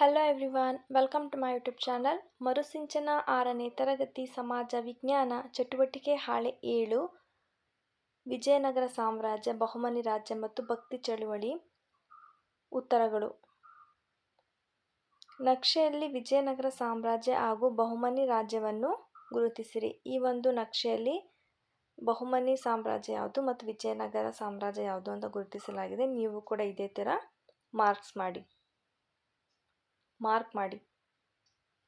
Hello everyone, welcome to my YouTube channel. ಮರುಸಿಂಚನ 6ನೇ ತರಗತಿ ಸಮಾಜ ವಿಜ್ಞಾನ ಚಟುವಟಿಕೆ ಹಾಳೆ 7 ವಿಜಯನಗರ ಸಾಮ್ರಾಜ್ಯ, ಬಹುಮನಿ ರಾಜ್ಯ ಮತ್ತು ಭಕ್ತಿ ಚಳುವಳಿ. ಉತ್ತರಗಳು. ನಕ್ಷೆಯಲ್ಲಿ ವಿಜಯನಗರ ಸಾಮ್ರಾಜ್ಯ ಹಾಗೂ ಬಹುಮನಿ ರಾಜ್ಯವನ್ನು ಗುರುತಿಸಿರಿ. ಈ ಒಂದು ನಕ್ಷೆಯಲ್ಲಿ ಬಹುಮನಿ ಸಾಮ್ರಾಜ್ಯ ಯಾವುದು ಮತ್ತು ವಿಜಯನಗರ ಸಾಮ್ರಾಜ್ಯ ಯಾವುದು ಅಂತ ಗುರುತಿಸಲಾಗಿದೆ. ನೀವು ಕೂಡ ಇದೇ ಥರ ಮಾರ್ಕ್ ಮಾಡಿ.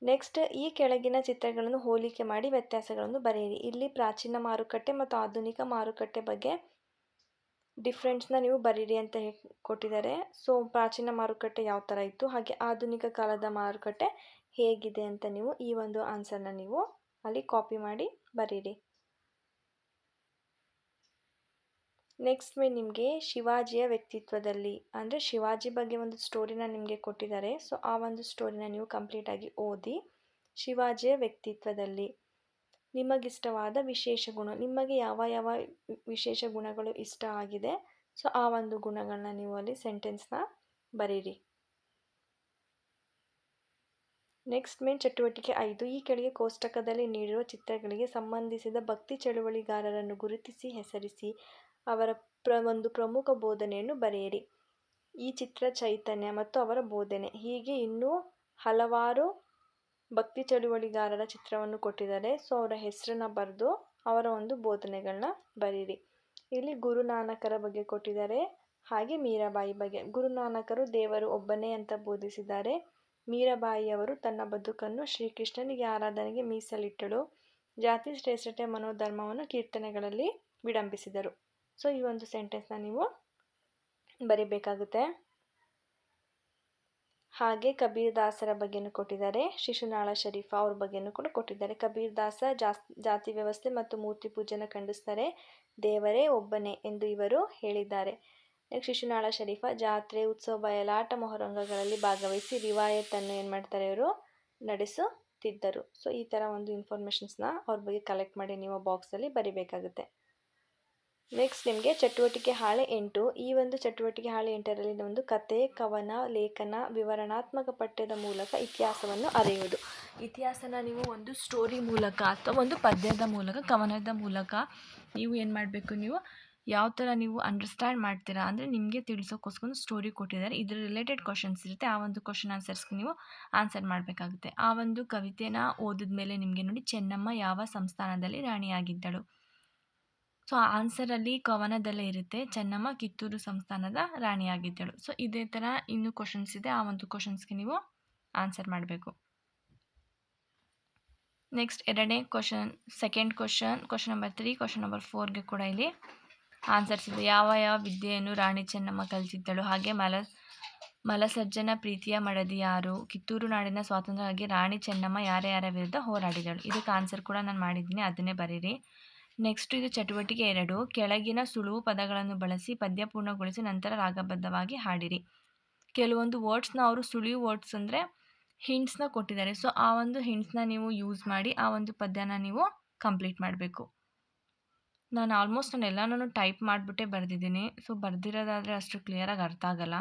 ನೆಕ್ಸ್ಟ್, ಈ ಕೆಳಗಿನ ಚಿತ್ರಗಳನ್ನು ಹೋಲಿಕೆ ಮಾಡಿ ವ್ಯತ್ಯಾಸಗಳನ್ನು ಬರೆಯಿರಿ. ಇಲ್ಲಿ ಪ್ರಾಚೀನ ಮಾರುಕಟ್ಟೆ ಮತ್ತು ಆಧುನಿಕ ಮಾರುಕಟ್ಟೆ ಬಗ್ಗೆ ಡಿಫ್ರೆನ್ಸ್ನ ನೀವು ಬರೀರಿ ಅಂತ ಕೊಟ್ಟಿದ್ದಾರೆ. ಸೊ ಪ್ರಾಚೀನ ಮಾರುಕಟ್ಟೆ ಯಾವ ಥರ ಇತ್ತು, ಹಾಗೆ ಆಧುನಿಕ ಕಾಲದ ಮಾರುಕಟ್ಟೆ ಹೇಗಿದೆ ಅಂತ ನೀವು ಈ ಒಂದು ಆನ್ಸರ್ನ ನೀವು ಅಲ್ಲಿ ಕಾಪಿ ಮಾಡಿ ಬರೀರಿ. ನೆಕ್ಸ್ಟ್ ನಿಮಗೆ ಶಿವಾಜಿಯ ವ್ಯಕ್ತಿತ್ವದಲ್ಲಿ ಅಂದರೆ ಶಿವಾಜಿ ಬಗ್ಗೆ ಒಂದು ಸ್ಟೋರಿನ ನಿಮಗೆ ಕೊಟ್ಟಿದ್ದಾರೆ. ಸೊ ಆ ಒಂದು ಸ್ಟೋರಿನ ನೀವು ಕಂಪ್ಲೀಟಾಗಿ ಓದಿ. ಶಿವಾಜಿಯ ವ್ಯಕ್ತಿತ್ವದಲ್ಲಿ ನಿಮಗಿಷ್ಟವಾದ ವಿಶೇಷ ಗುಣ, ನಿಮಗೆ ಯಾವ ಯಾವ ವಿಶೇಷ ಗುಣಗಳು ಇಷ್ಟ ಆಗಿದೆ, ಸೊ ಆ ಒಂದು ಗುಣಗಳನ್ನ ನೀವು ಅಲ್ಲಿ ಸೆಂಟೆನ್ಸ್ನ ಬರೀರಿ. ನೆಕ್ಸ್ಟ್ ಚಟುವಟಿಕೆ 5. ಈ ಕೆಳಗೆ ಕೋಷ್ಟಕದಲ್ಲಿ ನೀಡಿರುವ ಚಿತ್ರಗಳಿಗೆ ಸಂಬಂಧಿಸಿದ ಭಕ್ತಿ ಚಳುವಳಿಗಾರರನ್ನು ಗುರುತಿಸಿ ಹೆಸರಿಸಿ ಅವರ ಒಂದು ಪ್ರಮುಖ ಬೋಧನೆಯನ್ನು ಬರೆಯಿರಿ. ಈ ಚಿತ್ರ ಚೈತನ್ಯ ಮತ್ತು ಅವರ ಬೋಧನೆ. ಹೀಗೆ ಇನ್ನೂ ಹಲವಾರು ಭಕ್ತಿ ಚಳುವಳಿಗಾರರ ಚಿತ್ರವನ್ನು ಕೊಟ್ಟಿದ್ದಾರೆ. ಸೊ ಅವರ ಹೆಸರನ್ನ ಬರೆದು ಅವರ ಒಂದು ಬೋಧನೆಗಳನ್ನ ಬರೀರಿ. ಇಲ್ಲಿ ಗುರುನಾನಕರ ಬಗ್ಗೆ ಕೊಟ್ಟಿದ್ದಾರೆ, ಹಾಗೆ ಮೀರಾಬಾಯಿ ಬಗ್ಗೆ. ಗುರುನಾನಕರು ದೇವರು ಒಬ್ಬನೇ ಅಂತ ಬೋಧಿಸಿದ್ದಾರೆ. ಮೀರಾಬಾಯಿಯವರು ತನ್ನ ಬದುಕನ್ನು ಶ್ರೀಕೃಷ್ಣನಿಗೆ ಆರಾಧನೆಗೆ ಮೀಸಲಿಟ್ಟಳು. ಜಾತಿ ಶ್ರೇಷ್ಠತೆ ಮನೋಧರ್ಮವನ್ನು ಕೀರ್ತನೆಗಳಲ್ಲಿ ವಿಡಂಬಿಸಿದರು. ಸೊ ಈ ಒಂದು ಸೆಂಟೆನ್ಸ್ನ ನೀವು ಬರಿಬೇಕಾಗುತ್ತೆ. ಹಾಗೆ ಕಬೀರ್ ದಾಸರ ಬಗ್ಗೆನೂ ಕೊಟ್ಟಿದ್ದಾರೆ. ಶಿಶುನಾಳ ಶರೀಫ ಅವ್ರ ಬಗ್ಗೆನೂ ಕೂಡ ಕೊಟ್ಟಿದ್ದಾರೆ. ಕಬೀರ್ ದಾಸ ಜಾತಿ ವ್ಯವಸ್ಥೆ ಮತ್ತು ಮೂರ್ತಿ ಪೂಜೆನ ಖಂಡಿಸ್ತಾರೆ. ದೇವರೇ ಒಬ್ಬನೇ ಎಂದು ಇವರು ಹೇಳಿದ್ದಾರೆ. ನೆಕ್ಸ್ಟ್ ಶಿಶುನಾಳ ಶರೀಫ ಜಾತ್ರೆ, ಉತ್ಸವ, ಬಯಲಾಟ, ಮೊಹರಂಗಗಳಲ್ಲಿ ಭಾಗವಹಿಸಿ ರಿವಾಯತನ್ನು ಏನು ಮಾಡ್ತಾರೆ, ಇವರು ನಡೆಸುತ್ತಿದ್ದರು. ಸೊ ಈ ಥರ ಒಂದು ಇನ್ಫಾರ್ಮೇಷನ್ಸ್ನ ಅವ್ರ ಬಗ್ಗೆ ಕಲೆಕ್ಟ್ ಮಾಡಿ ನೀವು ಬಾಕ್ಸಲ್ಲಿ ಬರಿಬೇಕಾಗುತ್ತೆ. ನೆಕ್ಸ್ಟ್ ನಿಮಗೆ ಚಟುವಟಿಕೆ ಹಾಳೆ 8. ಈ ಒಂದು ಚಟುವಟಿಕೆ ಹಾಳೆ 8ರಲ್ಲಿ ಒಂದು ಕತೆ, ಕವನ, ಲೇಖನ, ವಿವರಣಾತ್ಮಕ ಪಠ್ಯದ ಮೂಲಕ ಇತಿಹಾಸವನ್ನು ಅರಿಯುವುದು. ಇತಿಹಾಸನ ನೀವು ಒಂದು ಸ್ಟೋರಿ ಮೂಲಕ ಅಥವಾ ಒಂದು ಪದ್ಯದ ಮೂಲಕ, ಕವನದ ಮೂಲಕ ನೀವು ಏನು ಮಾಡಬೇಕು, ನೀವು ಯಾವ ಥರ ನೀವು ಅಂಡರ್ಸ್ಟ್ಯಾಂಡ್ ಮಾಡ್ತೀರಾ ಅಂದರೆ ನಿಮಗೆ ತಿಳಿಸೋಕ್ಕೋಸ್ಕರ ಸ್ಟೋರಿ ಕೊಟ್ಟಿದ್ದಾರೆ. ಇದರ ರಿಲೇಟೆಡ್ ಕ್ವಶನ್ಸ್ ಇರುತ್ತೆ. ಆ ಒಂದು ಕ್ವಶನ್ ಆನ್ಸರ್ಸ್ಗೆ ನೀವು ಆನ್ಸರ್ ಮಾಡಬೇಕಾಗುತ್ತೆ. ಆ ಒಂದು ಕವಿತೆನ ಓದಿದ ಮೇಲೆ ನಿಮಗೆ ನೋಡಿ, ಚೆನ್ನಮ್ಮ ಯಾವ ಸಂಸ್ಥಾನದಲ್ಲಿ ರಾಣಿಯಾಗಿದ್ದಳು. ಸೊ ಆ ಆನ್ಸರಲ್ಲಿ ಕವನದಲ್ಲೇ ಇರುತ್ತೆ, ಚೆನ್ನಮ್ಮ ಕಿತ್ತೂರು ಸಂಸ್ಥಾನದ ರಾಣಿಯಾಗಿದ್ದಳು. ಸೊ ಇದೇ ಥರ ಇನ್ನೂ ಕ್ವಶನ್ಸ್ ಇದೆ. ಆ ಒಂದು ಕ್ವಶನ್ಸ್ಗೆ ನೀವು ಆನ್ಸರ್ ಮಾಡಬೇಕು. ನೆಕ್ಸ್ಟ್ ಎರಡನೇ question, second question number 3, question number 4ಗೆ ಕೂಡ ಇಲ್ಲಿ ಆನ್ಸರ್ಸ್ ಇದೆ. ಯಾವ ಯಾವ ವಿದ್ಯೆಯನ್ನು ರಾಣಿ ಚೆನ್ನಮ್ಮ ಕಲಿತಿದ್ದಳು, ಹಾಗೆ ಮಲಸರ್ಜನ ಪ್ರೀತಿಯ ಮಡದಿ ಯಾರು, ಕಿತ್ತೂರು ನಾಡಿನ ಸ್ವಾತಂತ್ರ್ಯಕ್ಕಾಗಿ ರಾಣಿ ಚೆನ್ನಮ್ಮ ಯಾರ್ಯಾರ ವಿರುದ್ಧ ಹೋರಾಡಿದಳು. ಇದಕ್ಕೆ ಆನ್ಸರ್ ಕೂಡ ನಾನು ಮಾಡಿದ್ದೀನಿ, ಅದನ್ನೇ ಬರೀರಿ. ನೆಕ್ಸ್ಟ್ ಇದು ಚಟುವಟಿಕೆ 2. ಕೆಳಗಿನ ಸುಳುವು ಪದಗಳನ್ನು ಬಳಸಿ ಪದ್ಯ ಪೂರ್ಣಗೊಳಿಸಿ ನಂತರ ರಾಗಬದ್ಧವಾಗಿ ಹಾಡಿರಿ. ಕೆಲವೊಂದು ವರ್ಡ್ಸ್ನ ಅವರು ಸುಳಿವು ವರ್ಡ್ಸ್ ಅಂದರೆ ಹಿಂಟ್ಸ್ನ ಕೊಟ್ಟಿದ್ದಾರೆ. ಸೊ ಆ ಒಂದು ಹಿಂಟ್ಸ್ನ ನೀವು ಯೂಸ್ ಮಾಡಿ ಆ ಒಂದು ಪದ್ಯನ ನೀವು ಕಂಪ್ಲೀಟ್ ಮಾಡಬೇಕು. ನಾನು ಆಲ್ಮೋಸ್ಟ್ ಎಲ್ಲನೂ ಟೈಪ್ ಮಾಡಿಬಿಟ್ಟೆ ಬರೆದಿದ್ದೀನಿ. ಸೊ ಬರೆದಿರೋದಾದರೆ ಅಷ್ಟು ಕ್ಲಿಯರಾಗಿ ಅರ್ಥ ಆಗಲ್ಲ.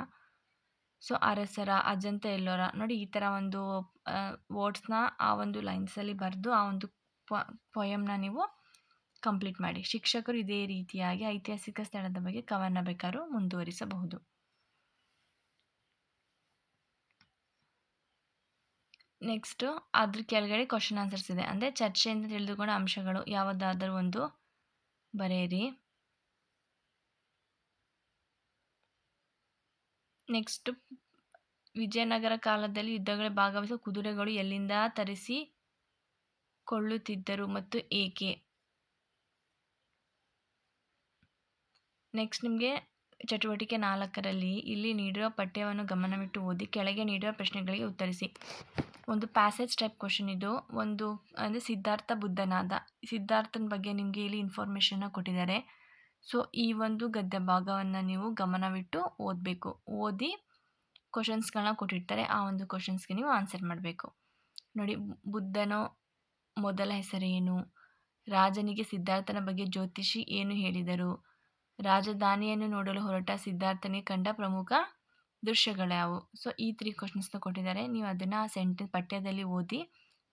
ಸೊ ಅರಸರ, ಅಜಂತ ಎಲ್ಲೋರ ನೋಡಿ, ಈ ಥರ ಒಂದು ವರ್ಡ್ಸ್ನ ಆ ಒಂದು ಲೈನ್ಸಲ್ಲಿ ಬರೆದು ಆ ಒಂದು ಪೊಯಮ್ನ ನೀವು ಕಂಪ್ಲೀಟ್ ಮಾಡಿ. ಶಿಕ್ಷಕರು ಇದೇ ರೀತಿಯಾಗಿ ಐತಿಹಾಸಿಕ ಸ್ಥಳದ ಬಗ್ಗೆ ಕವನ ಬೇಕಾದ್ರೂ ಮುಂದುವರಿಸಬಹುದು. ನೆಕ್ಸ್ಟ್ ಅದ್ರ ಕೆಳಗಡೆ ಕ್ವಶನ್ ಆನ್ಸರ್ಸ್ ಇದೆ. ಅಂದರೆ ಚರ್ಚೆಯಿಂದ ತಿಳಿದುಕೊಂಡ ಅಂಶಗಳು ಯಾವುದಾದರೂ ಒಂದು ಬರೆಯಿರಿ. ನೆಕ್ಸ್ಟ್ ವಿಜಯನಗರ ಕಾಲದಲ್ಲಿ ಯುದ್ಧಗಳಲ್ಲಿ ಭಾಗವಹಿಸುವ ಕುದುರೆಗಳು ಎಲ್ಲಿಂದ ತರಿಸಿಕೊಳ್ಳುತ್ತಿದ್ದರು ಮತ್ತು ಏಕೆ. ನೆಕ್ಸ್ಟ್ ನಿಮಗೆ ಚಟುವಟಿಕೆ 4ರಲ್ಲಿ ಇಲ್ಲಿ ನೀಡಿರುವ ಪಠ್ಯವನ್ನು ಗಮನವಿಟ್ಟು ಓದಿ ಕೆಳಗೆ ನೀಡಿರುವ ಪ್ರಶ್ನೆಗಳಿಗೆ ಉತ್ತರಿಸಿ. ಒಂದು ಪ್ಯಾಸೇಜ್ ಟೈಪ್ ಕ್ವಶನ್ ಇದು. ಒಂದು ಅಂದರೆ ಸಿದ್ಧಾರ್ಥನ ಬಗ್ಗೆ ನಿಮಗೆ ಇಲ್ಲಿ ಇನ್ಫಾರ್ಮೇಷನ್ನ ಕೊಟ್ಟಿದ್ದಾರೆ. ಸೊ ಈ ಒಂದು ಗದ್ಯ ಭಾಗವನ್ನು ನೀವು ಗಮನವಿಟ್ಟು ಓದಬೇಕು. ಓದಿ ಕ್ವಶನ್ಸ್ಗಳನ್ನ ಕೊಟ್ಟಿರ್ತಾರೆ, ಆ ಒಂದು ಕ್ವಶನ್ಸ್ಗೆ ನೀವು ಆನ್ಸರ್ ಮಾಡಬೇಕು. ನೋಡಿ, ಬುದ್ಧನ ಮೊದಲ ಹೆಸರೇನು, ರಾಜನಿಗೆ ಸಿದ್ಧಾರ್ಥನ ಬಗ್ಗೆ ಜ್ಯೋತಿಷಿ ಏನು ಹೇಳಿದರು, ರಾಜಧಾನಿಯನ್ನು ನೋಡಲು ಹೊರಟ ಸಿದ್ಧಾರ್ಥನಿಗೆ ಕಂಡ ಪ್ರಮುಖ ದೃಶ್ಯಗಳ್ಯಾವು? ಸೊ ಈ 3 ಕ್ವಶನ್ಸ್‌ನ ಕೊಟ್ಟಿದ್ದಾರೆ. ನೀವು ಅದನ್ನು ಪಠ್ಯದಲ್ಲಿ ಓದಿ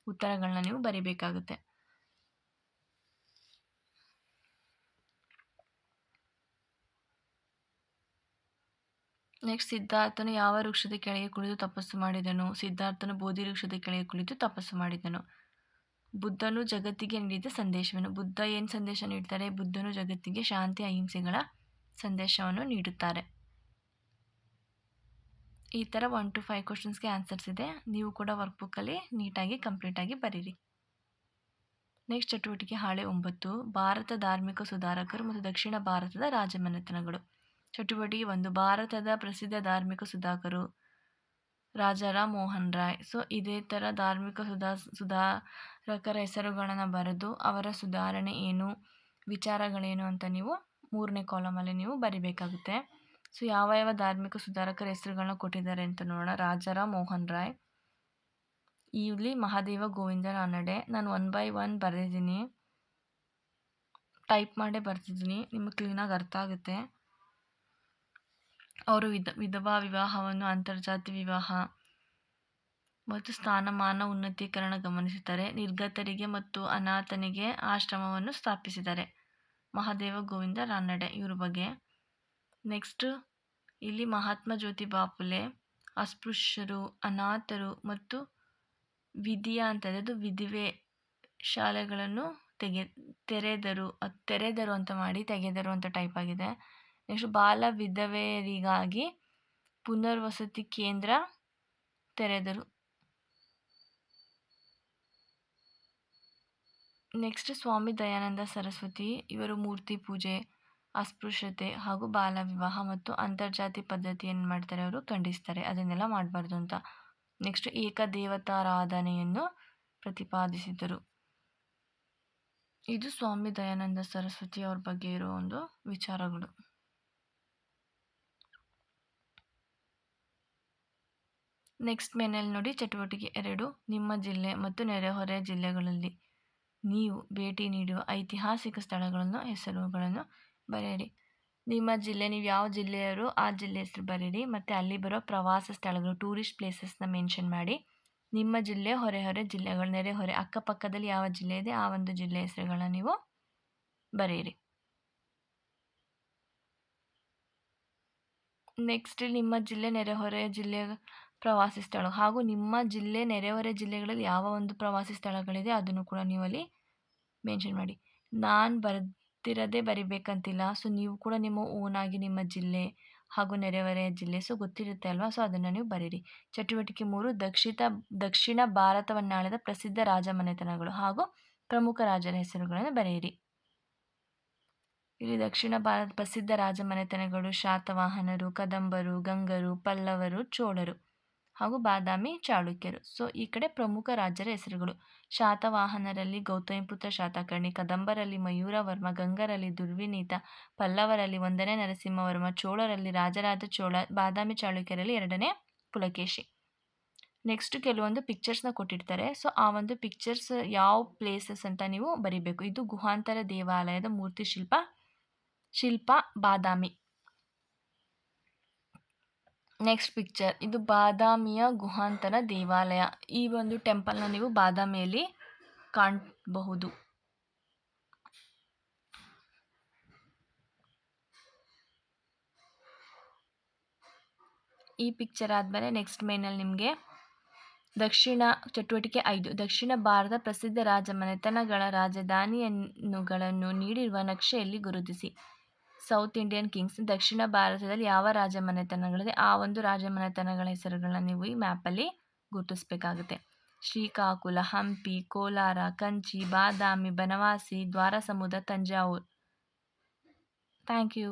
ಉತ್ತರಗಳನ್ನ ನೀವು ಬರಿಬೇಕಾಗುತ್ತೆ. ನೆಕ್ಸ್ಟ್, ಸಿದ್ಧಾರ್ಥನು ಯಾವ ವೃಕ್ಷದ ಕೆಳಗೆ ಕುಳಿತು ತಪಸ್ಸು ಮಾಡಿದನು? ಸಿದ್ಧಾರ್ಥನು ಬೋಧಿ ವೃಕ್ಷದ ಕೆಳಗೆ ಕುಳಿತು ತಪಸ್ಸು ಮಾಡಿದನು. ಬುದ್ಧನು ಜಗತ್ತಿಗೆ ನೀಡಿದ ಸಂದೇಶವೇನು? ಬುದ್ಧ ಏನು ಸಂದೇಶ ನೀಡ್ತಾರೆ? ಬುದ್ಧನು ಜಗತ್ತಿಗೆ ಶಾಂತಿ ಅಹಿಂಸೆಗಳ ಸಂದೇಶವನ್ನು ನೀಡುತ್ತಾರೆ. ಈ ಥರ 1 to 5 ಕ್ವಶನ್ಸ್ಗೆ ಆನ್ಸರ್ಸ್ ಇದೆ. ನೀವು ಕೂಡ ವರ್ಕ್ಬುಕ್ಕಲ್ಲಿ ನೀಟಾಗಿ ಕಂಪ್ಲೀಟಾಗಿ ಬರೀರಿ. ನೆಕ್ಸ್ಟ್ ಚಟುವಟಿಕೆ ಹಾಳೆ 9, ಭಾರತ ಧಾರ್ಮಿಕ ಸುಧಾರಕರು ಮತ್ತು ದಕ್ಷಿಣ ಭಾರತದ ರಾಜಮನೆತನಗಳು. ಚಟುವಟಿಕೆ 1, ಭಾರತದ ಪ್ರಸಿದ್ಧ ಧಾರ್ಮಿಕ ಸುಧಾಕರು ರಾಜಾರಾಮ್ ಮೋಹನ್ ರಾಯ್. ಸೊ ಇದೇ ಥರ ಧಾರ್ಮಿಕ ಸುಧಾರಕರ ಹೆಸರುಗಳನ್ನು ಬರೆದು ಅವರ ಸುಧಾರಣೆ ಏನು, ವಿಚಾರಗಳೇನು ಅಂತ ನೀವು 3ನೇ ಕಾಲಮಲ್ಲಿ ನೀವು ಬರಿಬೇಕಾಗುತ್ತೆ. ಸೊ ಯಾವ ಧಾರ್ಮಿಕ ಸುಧಾರಕರ ಹೆಸರುಗಳನ್ನ ಕೊಟ್ಟಿದ್ದಾರೆ ಅಂತ ನೋಡೋಣ. ರಾಜಾರಾಮ್ ಮೋಹನ್ ರಾಯ್, ಇಲ್ಲಿ ಮಹಾದೇವ ಗೋವಿಂದ ರಾನಡೆ. ನಾನು 1 by 1 ಬರೆದಿದ್ದೀನಿ, ಟೈಪ್ ಮಾಡೇ ಬರ್ತಿದ್ದೀನಿ, ನಿಮಗೆ ಕ್ಲೀನಾಗಿ ಅರ್ಥ ಆಗುತ್ತೆ. ಅವರು ವಿಧವಾ ವಿವಾಹವನ್ನು, ಅಂತರ್ಜಾತಿ ವಿವಾಹ ಮತ್ತು ಸ್ಥಾನಮಾನ ಉನ್ನತೀಕರಣ ಗಮನಿಸುತ್ತಾರೆ. ನಿರ್ಗತರಿಗೆ ಮತ್ತು ಅನಾಥನಿಗೆ ಆಶ್ರಮವನ್ನು ಸ್ಥಾಪಿಸಿದ್ದಾರೆ. ಮಹಾದೇವ ಗೋವಿಂದ ರಾನಡೆ ಇವ್ರ ಬಗ್ಗೆ. ನೆಕ್ಸ್ಟ್ ಇಲ್ಲಿ ಮಹಾತ್ಮ ಜ್ಯೋತಿಬಾ ಫುಲೆ ಅಸ್ಪೃಶ್ಯರು, ಅನಾಥರು ಮತ್ತು ವಿಧಿವೆ ಶಾಲೆಗಳನ್ನು ತೆರೆದರು ಅಂತ ಮಾಡಿ ತೆಗೆದರು ಅಂತ ಟೈಪ್ ಆಗಿದೆ. ನೆಕ್ಸ್ಟ್ ಬಾಲ ವಿಧವೆಯರಿಗಾಗಿ ಪುನರ್ವಸತಿ ಕೇಂದ್ರ ತೆರೆದರು. ನೆಕ್ಸ್ಟ್ ಸ್ವಾಮಿ ದಯಾನಂದ ಸರಸ್ವತಿ, ಇವರು ಮೂರ್ತಿ ಪೂಜೆ, ಅಸ್ಪೃಶ್ಯತೆ ಹಾಗೂ ಬಾಲ ವಿವಾಹ ಮತ್ತು ಅಂತರ್ಜಾತಿ ಪದ್ಧತಿಯನ್ನು ಮಾಡ್ತಾರೆ, ಅವರು ಖಂಡಿಸ್ತಾರೆ, ಅದನ್ನೆಲ್ಲ ಮಾಡಬಾರ್ದು ಅಂತ. ನೆಕ್ಸ್ಟ್ ಏಕದೇವತಾರಾಧನೆಯನ್ನು ಪ್ರತಿಪಾದಿಸಿದರು. ಇದು ಸ್ವಾಮಿ ದಯಾನಂದ ಸರಸ್ವತಿ ಅವ್ರ ಬಗ್ಗೆ ಇರೋ ಒಂದು ವಿಚಾರಗಳು. ನೆಕ್ಸ್ಟ್ ಮೇನಲ್ಲಿ ನೋಡಿ, ಚಟುವಟಿಕೆ 2, ನಿಮ್ಮ ಜಿಲ್ಲೆ ಮತ್ತು ನೆರೆಹೊರೆಯ ಜಿಲ್ಲೆಗಳಲ್ಲಿ ನೀವು ಭೇಟಿ ನೀಡುವ ಐತಿಹಾಸಿಕ ಸ್ಥಳಗಳನ್ನು ಹೆಸರುಗಳನ್ನು ಬರೆಯಿರಿ. ನಿಮ್ಮ ಜಿಲ್ಲೆ, ನೀವು ಯಾವ ಜಿಲ್ಲೆಯವರು ಆ ಜಿಲ್ಲೆ ಹೆಸರು ಬರೀರಿ. ಮತ್ತು ಅಲ್ಲಿ ಬರೋ ಪ್ರವಾಸ ಸ್ಥಳಗಳು, ಟೂರಿಸ್ಟ್ ಪ್ಲೇಸಸ್ನ ಮೆನ್ಷನ್ ಮಾಡಿ. ನಿಮ್ಮ ಜಿಲ್ಲೆ, ಹೊರೆ ಜಿಲ್ಲೆಗಳು, ನೆರೆಹೊರೆ ಅಕ್ಕಪಕ್ಕದಲ್ಲಿ ಯಾವ ಜಿಲ್ಲೆ ಇದೆ ಆ ಒಂದು ಜಿಲ್ಲೆ ಹೆಸರುಗಳನ್ನ ನೀವು ಬರೆಯಿರಿ. ನೆಕ್ಸ್ಟ್ ನಿಮ್ಮ ಜಿಲ್ಲೆ, ನೆರೆಹೊರೆಯ ಜಿಲ್ಲೆ ಪ್ರವಾಸಿ ಸ್ಥಳ ಹಾಗೂ ನಿಮ್ಮ ಜಿಲ್ಲೆ ನೆರೆಹೊರೆ ಜಿಲ್ಲೆಗಳಲ್ಲಿ ಯಾವ ಒಂದು ಪ್ರವಾಸಿ ಸ್ಥಳಗಳಿದೆ ಅದನ್ನು ಕೂಡ ನೀವು ಅಲ್ಲಿ ಮೆನ್ಷನ್ ಮಾಡಿ. ನಾನು ಬರ್ತಿರೋದೇ ಬರಿಬೇಕಂತಿಲ್ಲ. ಸೊ ನೀವು ಕೂಡ ನಿಮ್ಮ ಓನಾಗಿ ನಿಮ್ಮ ಜಿಲ್ಲೆ ಹಾಗೂ ನೆರೆಹೊರೆಯ ಜಿಲ್ಲೆ ಗೊತ್ತಿರುತ್ತೆ ಅಲ್ವಾ, ಸೊ ಅದನ್ನು ನೀವು ಬರೀರಿ. ಚಟುವಟಿಕೆ 3, ದಕ್ಷಿಣ ಭಾರತವನ್ನಾಳಿದ ಪ್ರಸಿದ್ಧ ರಾಜಮನೆತನಗಳು ಹಾಗೂ ಪ್ರಮುಖ ರಾಜರ ಹೆಸರುಗಳನ್ನು ಬರೆಯಿರಿ. ಇಲ್ಲಿ ದಕ್ಷಿಣ ಭಾರತ ಪ್ರಸಿದ್ಧ ರಾಜಮನೆತನಗಳು ಶಾತವಾಹನರು, ಕದಂಬರು, ಗಂಗರು, ಪಲ್ಲವರು, ಚೋಳರು ಹಾಗೂ ಬಾದಾಮಿ ಚಾಳುಕ್ಯರು. ಸೊ ಈ ಕಡೆ ಪ್ರಮುಖ ರಾಜರ ಹೆಸರುಗಳು: ಶಾತವಾಹನರಲ್ಲಿ ಗೌತಮಿಪುತ್ರ ಶಾತಕರ್ಣಿ, ಕದಂಬರಲ್ಲಿ ಮಯೂರವರ್ಮ, ಗಂಗರಲ್ಲಿ ದುರ್ವಿನೀತ, ಪಲ್ಲವರಲ್ಲಿ 1ನೇ ನರಸಿಂಹವರ್ಮ, ಚೋಳರಲ್ಲಿ ರಾಜರಾಜ ಚೋಳ, ಬಾದಾಮಿ ಚಾಳುಕ್ಯರಲ್ಲಿ 2ನೇ ಪುಲಕೇಶಿ. ನೆಕ್ಸ್ಟ್ ಕೆಲವೊಂದು ಪಿಕ್ಚರ್ಸ್ನ ಕೊಟ್ಟಿರ್ತಾರೆ. ಸೊ ಆ ಒಂದು ಪಿಕ್ಚರ್ಸ್ ಯಾವ ಪ್ಲೇಸಸ್ ಅಂತ ನೀವು ಬರಿಬೇಕು. ಇದು ಗುಹಾಂತರ ದೇವಾಲಯದ ಮೂರ್ತಿ ಶಿಲ್ಪ ಬಾದಾಮಿ. ನೆಕ್ಸ್ಟ್ ಪಿಕ್ಚರ್, ಇದು ಬಾದಾಮಿಯ ಗುಹಾಂತರ ದೇವಾಲಯ. ಈ ಒಂದು ಟೆಂಪಲ್ನ ನೀವು ಬಾದಾಮಿಯಲ್ಲಿ ಕಾಣಬಹುದು. ಈ ಪಿಕ್ಚರ್ ಆದಮೇಲೆ ನೆಕ್ಸ್ಟ್ ಮೇನಲ್ಲಿ ನಿಮಗೆ ಚಟುವಟಿಕೆ 5, ದಕ್ಷಿಣ ಭಾರತ ಪ್ರಸಿದ್ಧ ರಾಜಮನೆತನಗಳ ರಾಜಧಾನಿಗಳನ್ನು ನೀಡಿರುವ ನಕ್ಷೆಯಲ್ಲಿ ಗುರುತಿಸಿ. ಸೌತ್ ಇಂಡಿಯನ್ ಕಿಂಗ್ಸ್, ದಕ್ಷಿಣ ಭಾರತದಲ್ಲಿ ಯಾವ ರಾಜಮನೆತನಗಳಿದೆ ಆ ಒಂದು ರಾಜಮನೆತನಗಳ ಹೆಸರುಗಳನ್ನ ನೀವು ಈ ಮ್ಯಾಪಲ್ಲಿ ಗುರುತಿಸಬೇಕಾಗುತ್ತೆ. ಶ್ರೀಕಾಕುಲ, ಹಂಪಿ, ಕೋಲಾರ, ಕಂಚಿ, ಬಾದಾಮಿ, ಬನವಾಸಿ, ದ್ವಾರಸಮುದ್ರ, ತಂಜಾವೂರು. Thank you.